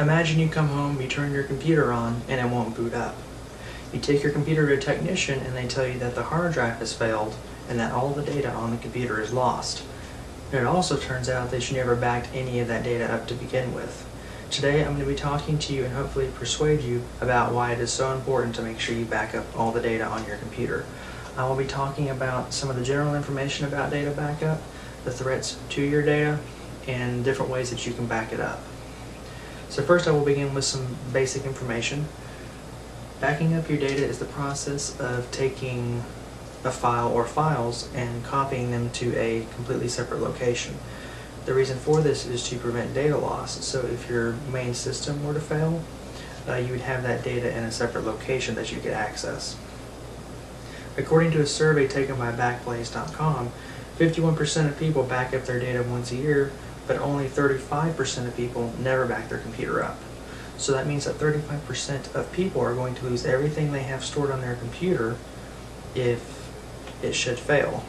Imagine you come home, you turn your computer on, and it won't boot up. You take your computer to a technician and they tell you that the hard drive has failed and that all the data on the computer is lost. And it also turns out that you never backed any of that data up to begin with. Today I'm going to be talking to you and hopefully persuade you about why it is so important to make sure you back up all the data on your computer. I will be talking about some of the general information about data backup, the threats to your data, and different ways that you can back it up. So first I will begin with some basic information. Backing up your data is the process of taking a file or files and copying them to a completely separate location. The reason for this is to prevent data loss. So if your main system were to fail, you would have that data in a separate location that you could access. According to a survey taken by Backblaze.com, 51% of people back up their data once a year, but only 35% of people never back their computer up. So that means that 35% of people are going to lose everything they have stored on their computer if it should fail.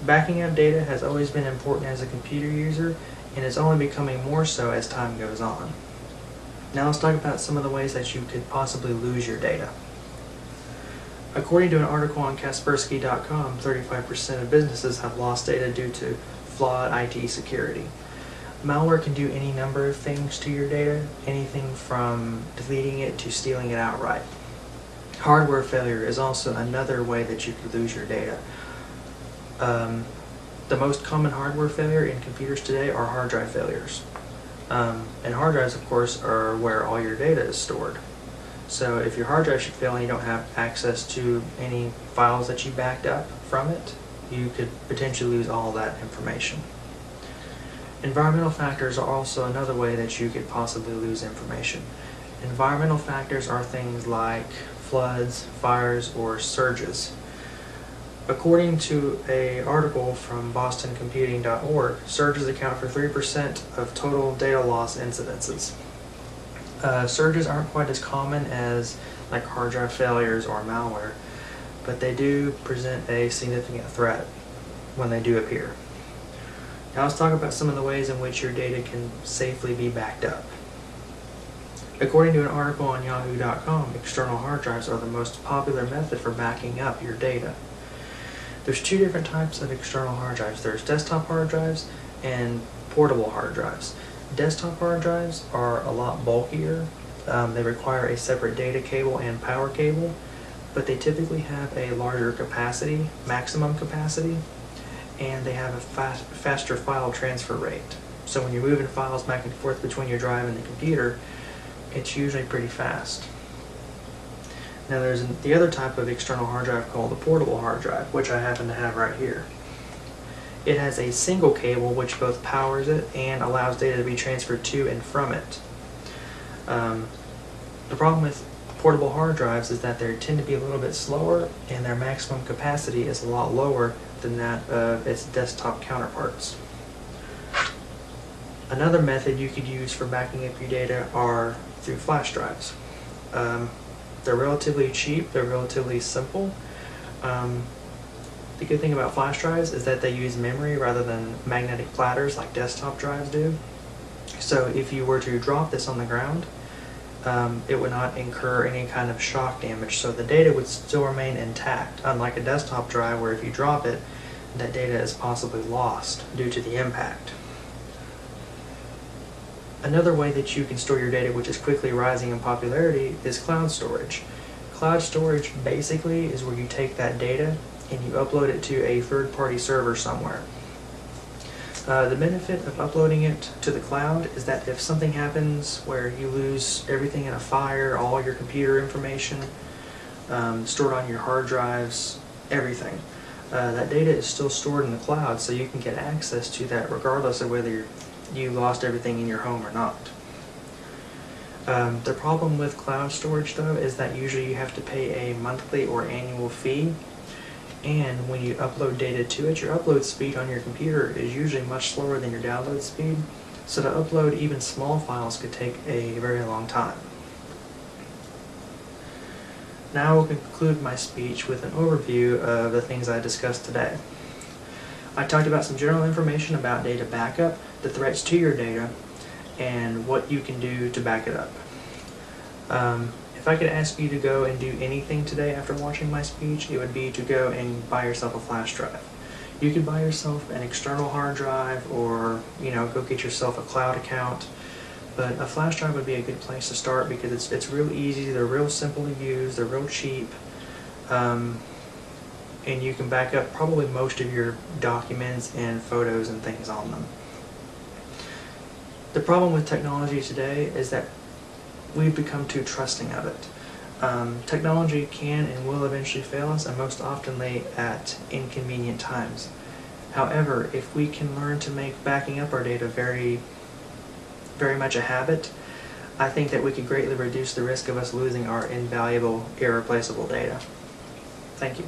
Backing up data has always been important as a computer user and is only becoming more so as time goes on. Now let's talk about some of the ways that you could possibly lose your data. According to an article on Kaspersky.com, 35% of businesses have lost data due to flawed IT security. Malware can do any number of things to your data, anything from deleting it to stealing it outright. Hardware failure is also another way that you could lose your data. The most common hardware failure in computers today are hard drive failures. And hard drives, of course, are where all your data is stored. So if your hard drive should fail and you don't have access to any files that you backed up from it, you could potentially lose all that information. Environmental factors are also another way that you could possibly lose information. Environmental factors are things like floods, fires, or surges. According to an article from bostoncomputing.org, surges account for 3% of total data loss incidences. Surges aren't quite as common as like hard drive failures or malware, but they do present a significant threat when they do appear. Now let's talk about some of the ways in which your data can safely be backed up. According to an article on yahoo.com, external hard drives are the most popular method for backing up your data. There's two different types of external hard drives. There's desktop hard drives and portable hard drives. Desktop hard drives are a lot bulkier. They require a separate data cable and power cable, but they typically have a larger capacity, maximum capacity, and they have a faster file transfer rate. So when you're moving files back and forth between your drive and the computer, it's usually pretty fast. Now there's the other type of external hard drive called the portable hard drive, which I happen to have right here. It has a single cable which both powers it and allows data to be transferred to and from it. The problem with portable hard drives is that they tend to be a little bit slower and their maximum capacity is a lot lower than that of its desktop counterparts. Another method you could use for backing up your data are through flash drives. They're relatively cheap, they're relatively simple. The good thing about flash drives is that they use memory rather than magnetic platters like desktop drives do. So if you were to drop this on the ground, it would not incur any kind of shock damage, so the data would still remain intact, unlike a desktop drive where if you drop it, that data is possibly lost due to the impact. Another way that you can store your data, which is quickly rising in popularity, is cloud storage. Cloud storage basically is where you take that data and you upload it to a third-party server somewhere. The benefit of uploading it to the cloud is that if something happens where you lose everything in a fire, all your computer information, stored on your hard drives, everything, that data is still stored in the cloud, so you can get access to that regardless of whether you lost everything in your home or not. The problem with cloud storage though is that usually you have to pay a monthly or annual fee, and when you upload data to it, your upload speed on your computer is usually much slower than your download speed, so to upload even small files could take a very long time. Now I will conclude my speech with an overview of the things I discussed today. I talked about some general information about data backup, the threats to your data, and what you can do to back it up. If I could ask you to go and do anything today after watching my speech, it would be to go and buy yourself a flash drive. You could buy yourself an external hard drive, or go get yourself a cloud account. But a flash drive would be a good place to start because it's real easy, they're real simple to use, they're real cheap, and you can back up probably most of your documents and photos and things on them. The problem with technology today is that we've become too trusting of it. Technology can and will eventually fail us, and most oftenly at inconvenient times. However, if we can learn to make backing up our data very much a habit, I think that we could greatly reduce the risk of us losing our invaluable, irreplaceable data. Thank you.